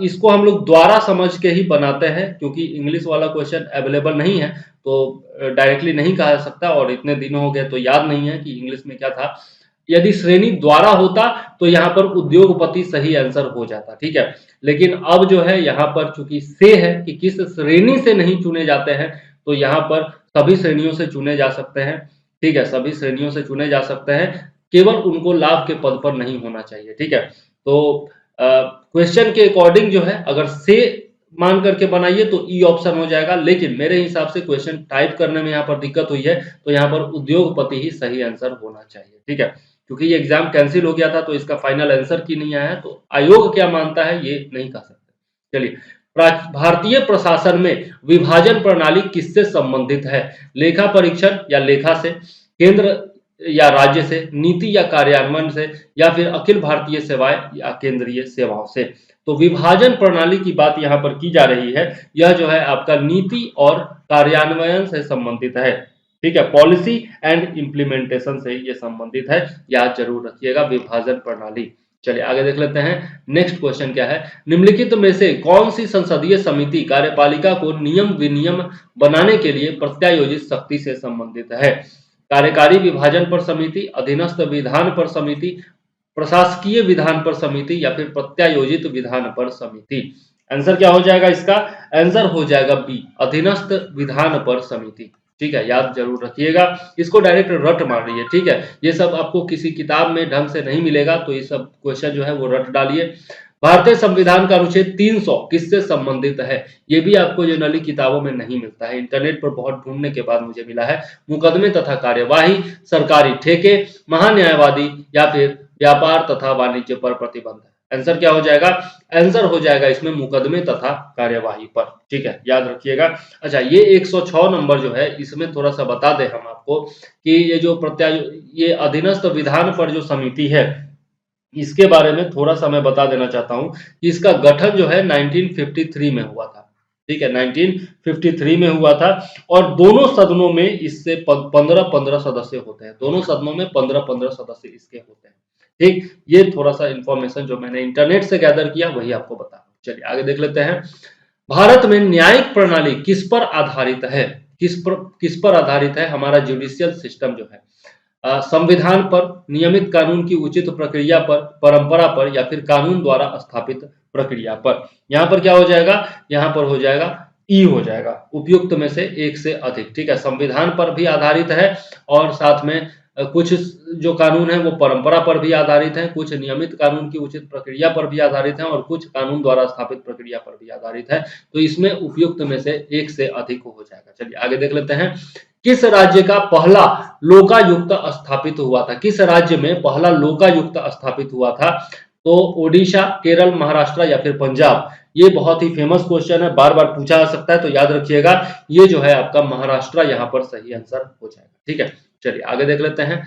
इसको हम लोग द्वारा समझ के ही बनाते हैं क्योंकि इंग्लिश वाला क्वेश्चन अवेलेबल नहीं है तो डायरेक्टली नहीं कहा जा सकता और इतने दिन हो गए तो याद नहीं है कि इंग्लिश में क्या था। यदि श्रेणी द्वारा होता तो यहाँ पर उद्योगपति सही आंसर हो जाता। ठीक है, लेकिन अब जो है यहाँ पर चूंकि से है कि किस श्रेणी से नहीं चुने जाते हैं तो यहाँ पर सभी श्रेणियों से चुने जा सकते हैं। ठीक है, सभी श्रेणियों से चुने जा सकते हैं, केवल उनको लाभ के पद पर नहीं होना चाहिए। ठीक है, तो क्वेश्चन के अकॉर्डिंग जो है अगर से मान करके बनाइए तो ई ऑप्शन हो जाएगा, लेकिन मेरे हिसाब से क्वेश्चन टाइप करने में यहाँ पर दिक्कत हुई है तो यहाँ पर उद्योगपति ही सही आंसर होना चाहिए। ठीक है, क्योंकि ये एग्जाम कैंसिल हो गया था तो इसका फाइनल आंसर की नहीं आया, तो आयोग क्या मानता है ये नहीं कह सकते। चलिए, भारतीय प्रशासन में विभाजन प्रणाली किससे संबंधित है? लेखा परीक्षण या लेखा से, केंद्र या राज्य से, नीति या कार्यान्वयन से या फिर अखिल भारतीय सेवाएं या केंद्रीय सेवाओं से। तो विभाजन प्रणाली की बात यहाँ पर की जा रही है, यह जो है आपका नीति और कार्यान्वयन से संबंधित है। ठीक है, पॉलिसी एंड इम्प्लीमेंटेशन से ये संबंधित है, याद जरूर रखिएगा विभाजन प्रणाली। चलिए आगे देख लेते हैं। नेक्स्ट क्वेश्चन क्या है, निम्नलिखित में से कौन सी संसदीय समिति कार्यपालिका को नियम विनियम बनाने के लिए प्रत्यायोजित शक्ति से संबंधित है? कार्यकारी विभाजन पर समिति, अधीनस्थ विधान पर समिति, प्रशासकीय विधान पर समिति या फिर प्रत्यायोजित विधान पर समिति। आंसर क्या हो जाएगा इसका? आंसर हो जाएगा बी, अधीनस्थ विधान पर समिति। ठीक है, याद जरूर रखिएगा, इसको डायरेक्ट रट मारिए। ठीक है, ये सब आपको किसी किताब में ढंग से नहीं मिलेगा तो ये सब क्वेश्चन जो है वो रट डालिए। भारतीय संविधान का अनुच्छेद 300 किससे संबंधित है? ये भी आपको जनरली किताबों में नहीं मिलता है, इंटरनेट पर बहुत ढूंढने के बाद मुझे मिला है। मुकदमे तथा कार्यवाही, सरकारी ठेके, महान्यायवादी या फिर व्यापार तथा वाणिज्य पर प्रतिबंध। आंसर क्या हो जाएगा? आंसर हो जाएगा इसमें मुकदमे तथा कार्यवाही पर। ठीक है, याद रखिएगा। अच्छा, ये 106 नंबर जो है इसमें थोड़ा सा बता दें हम आपको कि ये जो ये अधीनस्थ विधान पर जो समिति है इसके बारे में थोड़ा सा मैं बता देना चाहता हूं कि इसका गठन जो है 1953 में हुआ था। ठीक है, 1953 में हुआ था और दोनों सदनों में इससे 15-15 सदस्य होते हैं। दोनों सदनों में 15-15 सदस्य इसके होते हैं। ठीक, ये थोड़ा सा इंफॉर्मेशन जो मैंने इंटरनेट से गैदर किया वही आपको बता रहा हूं। चलिए आगे देख लेते हैं। भारत में न्यायिक प्रणाली किस पर आधारित है? किस पर आधारित है? हमारा जुडिशियल सिस्टम जो है संविधान पर, नियमित कानून की उचित प्रक्रिया पर, परंपरा पर या फिर कानून द्वारा स्थापित प्रक्रिया पर। यहाँ पर क्या हो जाएगा? यहाँ पर हो जाएगा ई हो जाएगा, उपयुक्त में से एक से अधिक। ठीक है, संविधान पर भी आधारित है और साथ में कुछ जो कानून है वो परंपरा पर भी आधारित है, कुछ नियमित कानून की उचित प्रक्रिया पर भी आधारित है और कुछ कानून द्वारा स्थापित प्रक्रिया पर भी आधारित है। तो इसमें उपयुक्त में से एक से अधिक हो जाएगा। चलिए आगे देख लेते हैं। किस राज्य का पहला लोकायुक्त स्थापित हुआ था? किस राज्य में पहला लोकायुक्त स्थापित हुआ था? तो ओडिशा, केरल, महाराष्ट्र या फिर पंजाब? ये बहुत ही फेमस क्वेश्चन है, बार बार पूछा जा सकता है, तो याद रखिएगा ये जो है आपका महाराष्ट्र यहाँ पर सही आंसर हो जाएगा। ठीक है, चलिए आगे देख लेते हैं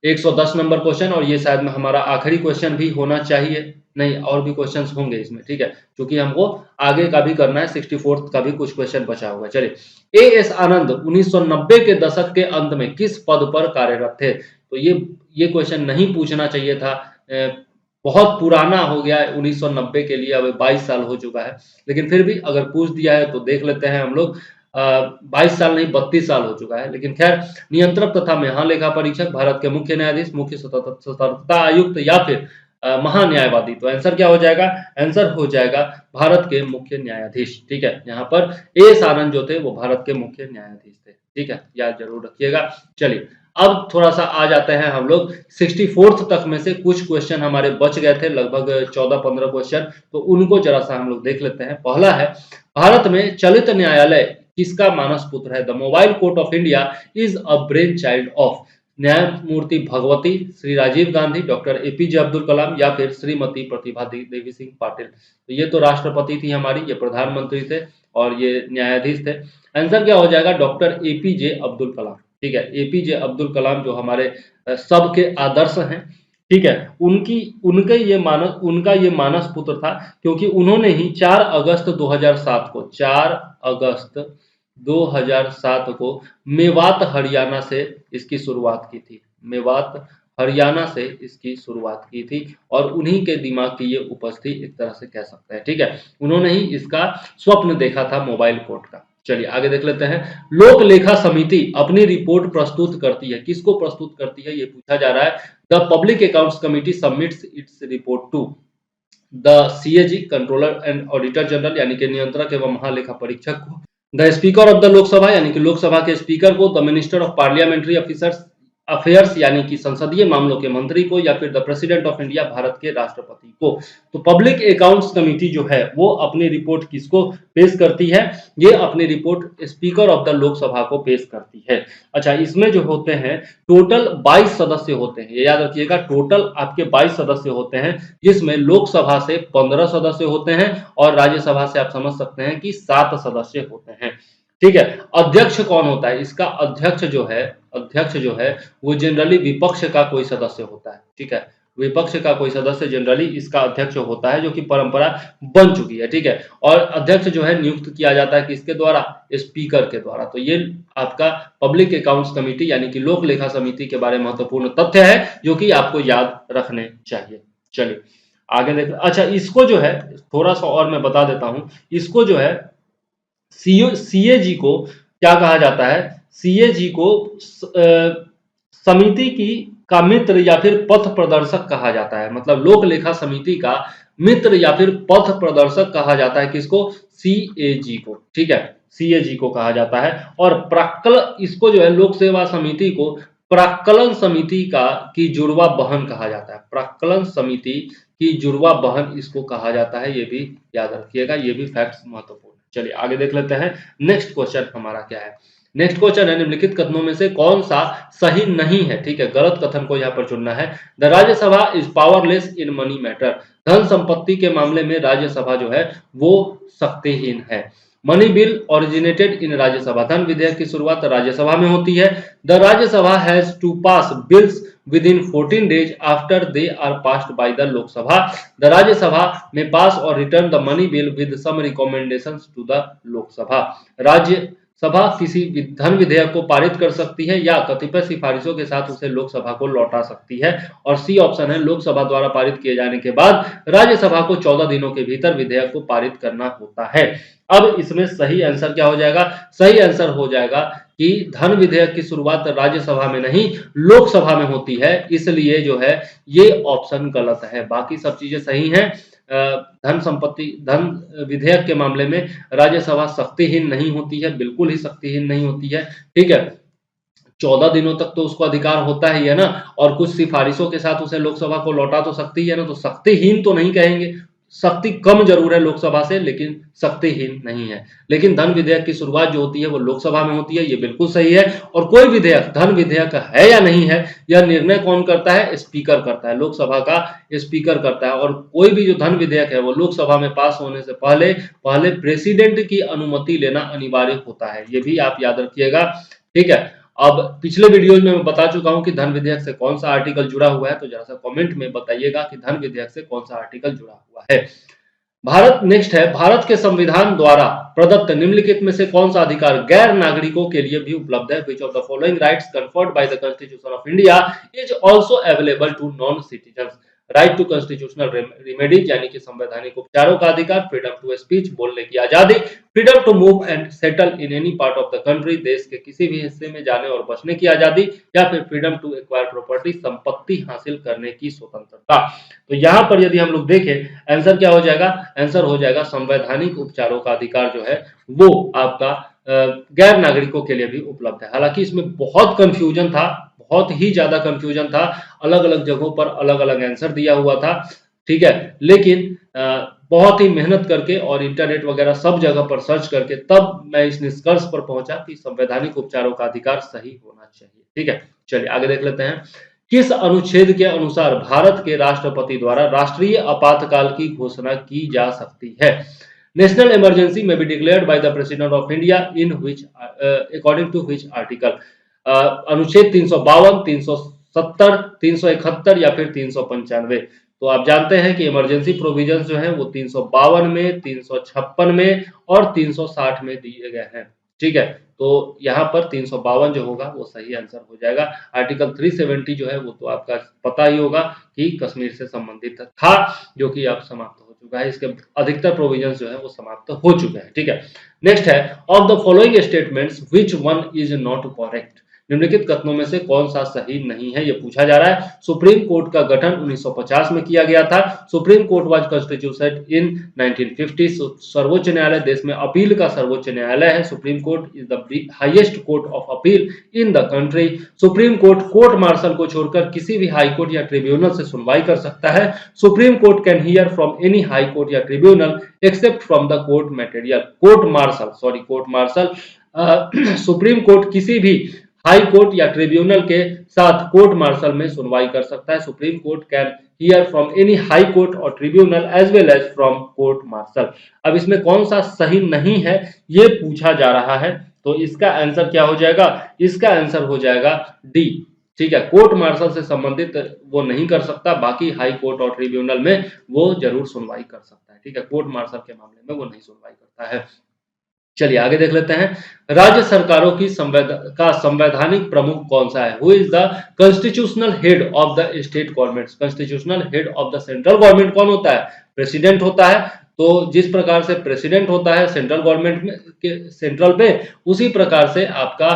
110 नंबर क्वेश्चन, और ये शायद में हमारा आखिरी क्वेश्चन भी होना चाहिए, नहीं और भी क्वेश्चंस होंगे इसमें। ठीक है, क्योंकि हमको आगे का भी करना है, 64th का भी कुछ क्वेश्चन बचा हुआ है। चलिए, एएस आनंद 1990 के दशक के अंत में किस पद पर कार्यरत थे? तो ये क्वेश्चन नहीं पूछना चाहिए था, बहुत पुराना हो गया है 1990 के लिए, अब 22 साल हो चुका है, लेकिन फिर भी अगर पूछ दिया है तो देख लेते हैं हम लोग। 22 साल नहीं 32 साल हो चुका है, लेकिन खैर, नियंत्रक तथा महालेखा परीक्षक, भारत के मुख्य न्यायाधीश, मुख्य सतर्कता आयुक्त या फिर महान्यायवादी? तो आंसर क्या हो जाएगा? आंसर हो जाएगा भारत के मुख्य न्यायाधीश। ठीक है, यहाँ पर एएस आनंद जो थे वो भारत के मुख्य न्यायाधीश थे। ठीक है, याद जरूर रखिएगा। चलिए, अब थोड़ा सा आ जाते हैं हम लोग 64th तक में से कुछ क्वेश्चन हमारे बच गए थे, लगभग 14-15 क्वेश्चन, तो उनको जरा सा हम लोग देख लेते हैं। पहला है, भारत में चलित न्यायालय किसका मानस पुत्र है? The mobile court of India is a brain child of? न्यायमूर्ति भगवती, श्री राजीव गांधी, डॉक्टर एपीजे अब्दुल कलाम या फिर श्रीमती प्रतिभा देवी सिंह पाटिल? तो ये तो राष्ट्रपति थी हमारी, ये प्रधानमंत्री थे और ये न्यायाधीश थे। आंसर क्या हो जाएगा? Doctor APJ Abdul Kalam. ठीक है, एपीजे अब्दुल कलाम जो हमारे सबके आदर्श हैं। ठीक है, उनका ये मानस पुत्र था, क्योंकि उन्होंने ही 4 अगस्त 2007 को मेवात हरियाणा से इसकी शुरुआत की थी। मेवात हरियाणा से इसकी शुरुआत की थी और उन्हीं के दिमाग की ये उपज थी, एक तरह से कह सकते हैं। ठीक है, उन्होंने ही इसका स्वप्न देखा था मोबाइल कोर्ट का। चलिए आगे देख लेते हैं। लोक लेखा समिति अपनी रिपोर्ट प्रस्तुत करती है, किसको प्रस्तुत करती है ये पूछा जा रहा है। The public accounts committee submits its report to the CAG, controller and auditor general यानी कि नियंत्रक एवं महालेखा परीक्षक को, the speaker of the Lok Sabha यानी कि लोकसभा के स्पीकर को, the minister of parliamentary affairs यानी कि संसदीय मामलों के मंत्री को, या फिर the president of India Bharat के राष्ट्रपति को? तो पब्लिक अकाउंट्स कमेटी जो है वो अपनी रिपोर्ट किसको पेश करती है? ये अपनी report speaker of the Lok Sabha को पेश करती है। अच्छा, इसमें जो होते हैं टोटल 22 सदस्य होते हैं, ये याद रखिएगा, टोटल आपके 22 सदस्य होते हैं, जिसमें लोकसभा से 15 सदस्य होते हैं और राज्यसभा से आप समझ सकते हैं कि 7 सदस्य होते हैं। ठीक है, अध्यक्ष कौन होता है इसका? अध्यक्ष जो है वो जनरली विपक्ष का कोई सदस्य होता है। ठीक है, विपक्ष का कोई सदस्य जनरली इसका अध्यक्ष होता है, जो कि परंपरा बन चुकी है। ठीक है, और अध्यक्ष जो है नियुक्त किया जाता है किसके द्वारा? स्पीकर के द्वारा। तो ये आपका पब्लिक अकाउंट्स कमेटी यानी कि लोक लेखा समिति के बारे में महत्वपूर्ण तथ्य है, जो कि आपको याद रखने चाहिए। चलिए आगे देख। अच्छा, इसको जो है थोड़ा सा और मैं बता देता हूं, इसको जो है सीएजी को क्या कहा जाता है? सीएजी को समिति का मित्र या फिर पथ प्रदर्शक कहा जाता है। मतलब लोक लेखा समिति का मित्र या फिर पथ प्रदर्शक कहा जाता है किसको? सीएजी को। ठीक है, सीएजी को कहा जाता है। और इसको जो है लोक सेवा समिति को प्राक्कलन समिति की जुड़वा बहन कहा जाता है। प्राक्कलन समिति की जुड़वा बहन इसको कहा जाता है, ये भी याद रखिएगा, ये भी फैक्ट्स महत्वपूर्ण। चलिए आगे देख लेते हैं। नेक्स्ट क्वेश्चन हमारा क्या है? नेक्स्ट क्वेश्चन है, निम्नलिखित कथनों में से कौन सा सही नहीं है? ठीक है, गलत कथन को यहाँ पर चुनना है। The Rajya Sabha is powerless in money matter. धन संपत्ति के मामले में राज्यसभा जो है वो शक्तिहीन है। Money bill originated in Rajya Sabha. धन विधेयक की शुरुआत राज्यसभा में होती है। The Rajya Sabha has to pass bills within 14 days after they are passed by the Lok Sabha. The Rajya Sabha may pass or return the money bill with some recommendations to the Lok Sabha. राज्य सभा किसी धन विधेयक को पारित कर सकती है या कतिपय सिफारिशों के साथ उसे लोकसभा को लौटा सकती है। और सी ऑप्शन है, लोकसभा द्वारा पारित किए जाने के बाद राज्यसभा को 14 दिनों के भीतर विधेयक को पारित करना होता है। अब इसमें सही आंसर क्या हो जाएगा? सही आंसर हो जाएगा कि धन विधेयक की शुरुआत राज्यसभा में नहीं लोकसभा में होती है, इसलिए जो है ये ऑप्शन गलत है। बाकी सब चीजें सही हैं। धन विधेयक के मामले में राज्यसभा शक्तिहीन नहीं होती है, बिल्कुल ही शक्तिहीन नहीं होती है। ठीक है, 14 दिनों तक तो उसको अधिकार होता ही है ना, और कुछ सिफारिशों के साथ उसे लोकसभा को लौटा तो सकती है ना, तो शक्तिहीन तो नहीं कहेंगे, शक्ति कम जरूर है लोकसभा से, लेकिन शक्तिहीन नहीं है। लेकिन धन विधेयक की शुरुआत जो होती है वो लोकसभा में होती है, ये बिल्कुल सही है। और कोई विधेयक धन विधेयक है या नहीं है, यह निर्णय कौन करता है? स्पीकर करता है, लोकसभा का स्पीकर करता है। और कोई भी जो धन विधेयक है वो लोकसभा में पास होने से पहले पहले प्रेसिडेंट की अनुमति लेना अनिवार्य होता है, ये भी आप याद रखिएगा। ठीक है, अब पिछले वीडियोज में मैं बता चुका हूं कि धन विधेयक से कौन सा आर्टिकल जुड़ा हुआ है, तो जरा सा कमेंट में बताइएगा कि धन विधेयक से कौन सा आर्टिकल जुड़ा हुआ है। भारत नेक्स्ट है, भारत के संविधान द्वारा प्रदत्त निम्नलिखित में से कौन सा अधिकार गैर नागरिकों के लिए भी उपलब्ध है? Which of the following rights conferred by the constitution of India is also available to non citizens? Right to constitutional remedies यानी कि संवैधानिक उपचारों का अधिकार, फ्रीडम टू स्पीच बोलने की आजादी, freedom to move and settle in any part of the country देश के किसी भी हिस्से में जाने और बसने की आजादी, या फिर फ्रीडम टू एक्वायर प्रॉपर्टी संपत्ति हासिल करने की स्वतंत्रता। तो यहाँ पर यदि हम लोग देखें आंसर क्या हो जाएगा? आंसर हो जाएगा संवैधानिक उपचारों का अधिकार जो है वो आपका गैर नागरिकों के लिए भी उपलब्ध है। हालांकि इसमें बहुत कंफ्यूजन था, बहुत ही ज्यादा कंफ्यूजन था, अलग अलग जगहों पर अलग अलग आंसर दिया हुआ था। ठीक है, लेकिन बहुत ही मेहनत करके और इंटरनेट वगैरह सब जगह पर सर्च करके तब मैं इस निष्कर्ष पर पहुंचा कि संवैधानिक उपचारों का अधिकार सही होना चाहिए। ठीक है, चलिए आगे देख लेते हैं। किस अनुच्छेद के अनुसार भारत के राष्ट्रपति द्वारा राष्ट्रीय आपातकाल की घोषणा की जा सकती है? नेशनल इमरजेंसी में be declared by the president of India in which according to which article? अनुच्छेद 352, 370, 371 या फिर 395? तो आप जानते हैं कि इमरजेंसी प्रोविजन जो है वो 352 में, 356 में और 360 में दिए गए हैं। ठीक है, तो यहाँ पर 352 जो होगा वो सही आंसर हो जाएगा। आर्टिकल 370 जो है वो तो आपका पता ही होगा कि कश्मीर से संबंधित था, जो कि अब समाप्त हो चुका है। इसके अधिकतर प्रोविजंस जो है वो समाप्त हो चुके हैं। ठीक है, नेक्स्ट है, of the following statements which one is not correct? निम्नलिखित कथनों में से कौन सा सही नहीं है, ये पूछा जा रहा है। सुप्रीम कोर्ट का गठन 1950 में किया गया था। सुप्रीम कोर्ट वाज कॉन्स्टिट्यूटेड इन 1950। सर्वोच्च न्यायालय देश में अपील का सर्वोच्च न्यायालय है। Supreme court is the highest court of appeal in the country. Supreme court court martial को छोड़कर किसी भी हाई कोर्ट या ट्रिब्यूनल से सुनवाई कर सकता है। Supreme court can hear from any high court या tribunal except from the court martial. Court martial supreme court किसी भी हाई कोर्ट या ट्रिब्यूनल के साथ कोर्ट मार्शल में सुनवाई कर सकता है। Supreme court can hear from any high court और tribunal as well as from court martial. अब इसमें कौन सा सही नहीं है ये पूछा जा रहा है, तो इसका आंसर क्या हो जाएगा? इसका आंसर हो जाएगा डी। ठीक है, कोर्ट मार्शल से संबंधित वो नहीं कर सकता, बाकी हाई कोर्ट और ट्रिब्यूनल में वो जरूर सुनवाई कर सकता है। ठीक है, कोर्ट मार्शल के मामले में वो नहीं सुनवाई करता है। चलिए आगे देख लेते हैं। राज्य सरकारों की संवैधानिक प्रमुख कौन सा है? Who is the constitutional head of the state governments? Constitutional head of the central government कौन होता है? प्रेसिडेंट होता है। तो जिस प्रकार से प्रेसिडेंट होता है सेंट्रल गवर्नमेंट में के सेंट्रल पे, उसी प्रकार से आपका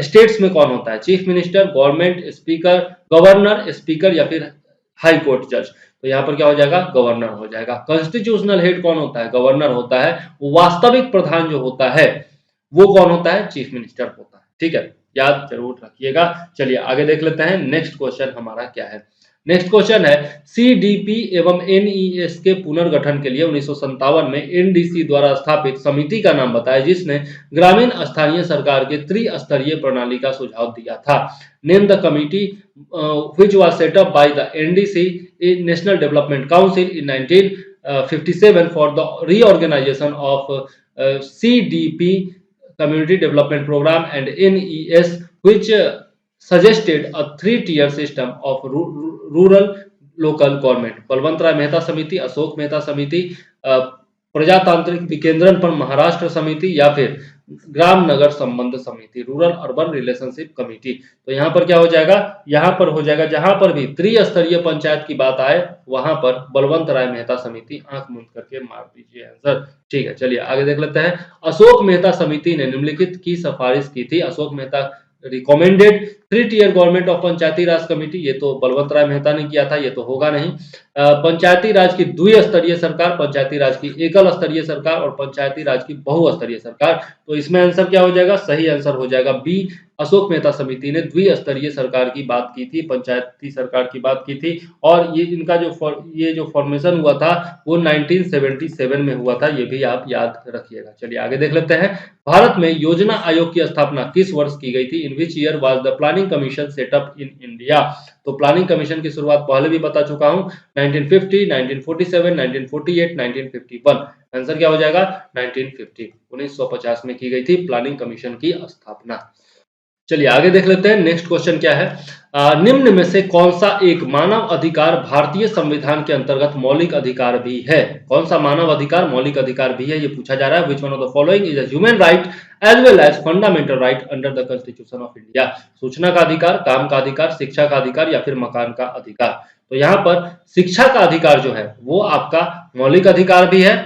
स्टेट्स में कौन होता है? Chief minister, government speaker, governor, speaker या फिर हाई कोर्ट जज। तो यहाँ पर क्या हो जाएगा? गवर्नर हो जाएगा। कॉन्स्टिट्यूशनल हेड कौन होता है? गवर्नर होता है। वास्तविक प्रधान जो होता है वो कौन होता है? चीफ मिनिस्टर होता है। ठीक है, याद जरूर रखिएगा। चलिए आगे देख लेते हैं। नेक्स्ट क्वेश्चन हमारा क्या है? नेक्स्ट क्वेश्चन है, सीडीपी एवं एनईएस के पुनर्गठन के लिए 1957 में एनडीसी द्वारा स्थापित समिति का नाम बताएं जिसने ग्रामीण स्थानीय सरकार के त्रिस्तरीय प्रणाली का सुझाव दिया था। Name the committee which was set up by the NDC National Development Council in 1957 for the reorganization of CDP Community Development Program and NES which suggested a three-tier system of rural local government। Balwant Rai Mehta समिति, अशोक मेहता समिति, प्रजातांत्रिक विकेंद्रण पर महाराष्ट्र समिति या फिर ग्राम नगर संबंध समिति, rural urban relationship committee. तो यहाँ पर क्या हो जाएगा? यहाँ पर हो जाएगा, जहां पर भी त्रिस्तरीय पंचायत की बात आए वहां पर बलवंत राय मेहता समिति। आंख मूंद करके मार दीजिए आंसर। ठीक है, चलिए आगे देख लेते हैं। अशोक मेहता समिति ने निम्नलिखित की सिफारिश की थी। Ashok Mehta recommended 3 tier government of Panchayati Raj committee, ये तो बलवंत राय मेहता ने किया था, ये तो होगा नहीं। पंचायती राज की द्विस्तरीय सरकार, पंचायती राज की एकल स्तरीय सरकार और पंचायती राज की बहुस्तरीय सरकार। तो इसमें आंसर क्या हो जाएगा? सही आंसर हो जाएगा बी। अशोक मेहता समिति ने द्विस्तरीय सरकार की बात की थी, पंचायती सरकार की बात की थी, और ये इनका जो फॉर्मेशन हुआ था वो 1977 में हुआ था, ये भी आप याद रखिएगा। चलिए आगे देख लेते हैं। भारत में योजना आयोग की स्थापना किस वर्ष की गई थी? In which year was the planning commission set up in India? तो प्लानिंग कमीशन की शुरुआत पहले भी बता चुका हूं, 1950, 1947, 1948, 1951। आंसर क्या हो जाएगा? 1950, 1950 में की गई थी प्लानिंग कमीशन की स्थापना। चलिए आगे देख लेते हैं। नेक्स्ट क्वेश्चन क्या है? निम्न में से कौन सा एक मानव अधिकार भारतीय संविधान के अंतर्गत मौलिक अधिकार भी है? कौन सा मानव अधिकार मौलिक अधिकार भी है, ये पूछा जा रहा है। Which one of the following is a human right as well as fundamental right under the constitution of India? सूचना का अधिकार, काम का अधिकार, शिक्षा का अधिकार या फिर मकान का अधिकार? तो यहाँ पर शिक्षा का अधिकार जो है वो आपका मौलिक अधिकार भी है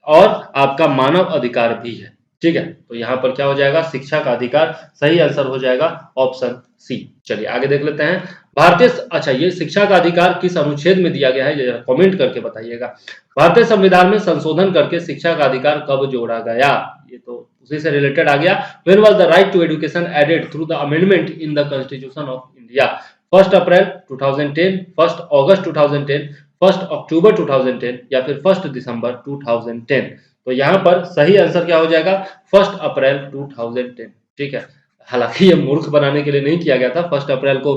और आपका मानव अधिकार भी है। ठीक है, तो यहाँ पर क्या हो जाएगा? शिक्षा का अधिकार। सही आंसर हो जाएगा ऑप्शन सी। चलिए आगे देख लेते हैं। अच्छा, ये शिक्षा का अधिकार किस अनुच्छेद में दिया गया है, ये कमेंट करके बताइएगा। भारतीय संविधान में संशोधन करके शिक्षा का अधिकार कब जोड़ा गया? ये तो उसी से रिलेटेड आ गया। When was the right to education added through the amendment in the constitution of India? 1 अप्रैल 2010, 1 अगस्त 2010, 1 अक्टूबर 2010 या फिर 1 दिसंबर 2010? तो यहाँ पर सही आंसर क्या हो जाएगा? 1 अप्रैल 2010। ठीक है, हालांकि ये मूर्ख बनाने के लिए नहीं किया गया था। 1 अप्रैल को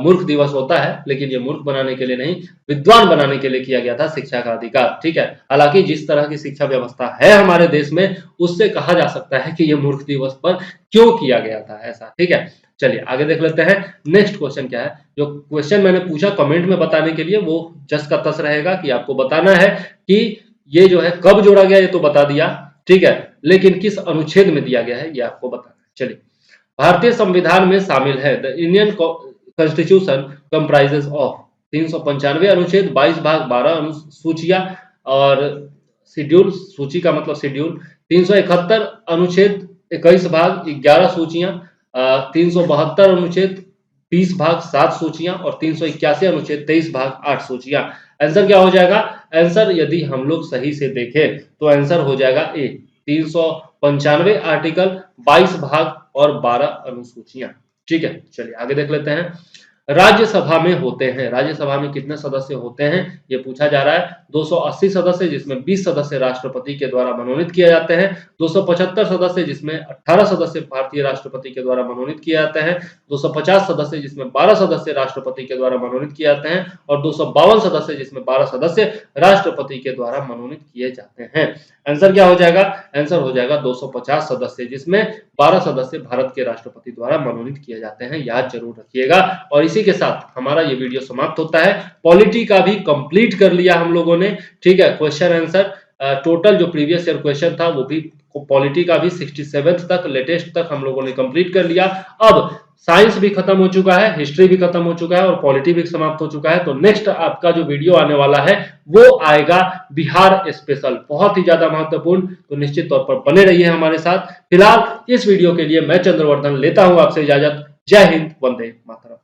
मूर्ख दिवस होता है, लेकिन ये मूर्ख बनाने के लिए नहीं, विद्वान बनाने के लिए किया गया था शिक्षा का अधिकार। ठीक है, हालांकि जिस तरह की शिक्षा व्यवस्था है हमारे देश में, उससे कहा जा सकता है कि ये मूर्ख दिवस पर क्यों किया गया था ऐसा। ठीक है, चलिए आगे देख लेते हैं। नेक्स्ट क्वेश्चन क्या है? जो क्वेश्चन मैंने पूछा कमेंट में बताने के लिए, वो जस का तस रहेगा कि आपको बताना है कि ये जो है कब जोड़ा गया, ये तो बता दिया। ठीक है, लेकिन किस अनुच्छेद में दिया गया है ये आपको बताना है। चलिए, भारतीय संविधान में शामिल है the Indian constitution comprises of 395 अनुच्छेद, 22 भाग, 12 अनुसूचियां और शेड्यूल, सूची का मतलब शेड्यूल, 371 अनुच्छेद, 21 भाग, 11 सूचियां, 372 अनुच्छेद, 20 भाग, 7 सूचियां और 381 अनुच्छेद, 23 भाग, 8 सूचियां। आंसर क्या हो जाएगा? आंसर यदि हम लोग सही से देखें तो आंसर हो जाएगा ए, 395 आर्टिकल, 22 भाग और 12 अनुसूचियां। ठीक है, चलिए आगे देख लेते हैं। राज्यसभा में होते हैं, राज्यसभा में कितने सदस्य होते हैं ये पूछा जा रहा है। 280 सदस्य, जिसमें 20 सदस्य राष्ट्रपति के द्वारा मनोनीत किए जाते हैं। 275 सदस्य, जिसमें 18 सदस्य भारतीय राष्ट्रपति के द्वारा मनोनीत किए जाते हैं। 250 सदस्य, जिसमें 12 सदस्य राष्ट्रपति के द्वारा मनोनीत किए जाते हैं और 252 सदस्य, जिसमें 12 सदस्य राष्ट्रपति के द्वारा मनोनीत किए जाते हैं। आंसर क्या हो जाएगा? आंसर हो जाएगा 250 सदस्य, जिसमें 12 सदस्य भारत के राष्ट्रपति द्वारा मनोनीत किए जाते हैं। याद जरूर रखिएगा। और इसी के साथ हमारा ये वीडियो समाप्त होता है। पॉलिटी का भी कंप्लीट कर लिया हम लोगों ने। ठीक है, क्वेश्चन आंसर टोटल जो प्रीवियस ईयर क्वेश्चन था वो भी पॉलिटी का भी 67 तक, लेटेस्ट तक हम लोगों ने कंप्लीट कर लिया। अब साइंस भी खत्म हो चुका है, हिस्ट्री भी खत्म हो चुका है और पॉलिटी भी समाप्त हो चुका है। तो नेक्स्ट आपका जो वीडियो आने वाला है वो आएगा बिहार स्पेशल, बहुत ही ज्यादा महत्वपूर्ण। तो निश्चित तौर पर बने रहिए हमारे साथ। फिलहाल इस वीडियो के लिए मैं चंद्रवर्धन लेता हूं आपसे इजाजत। जय हिंद, वंदे मातरम।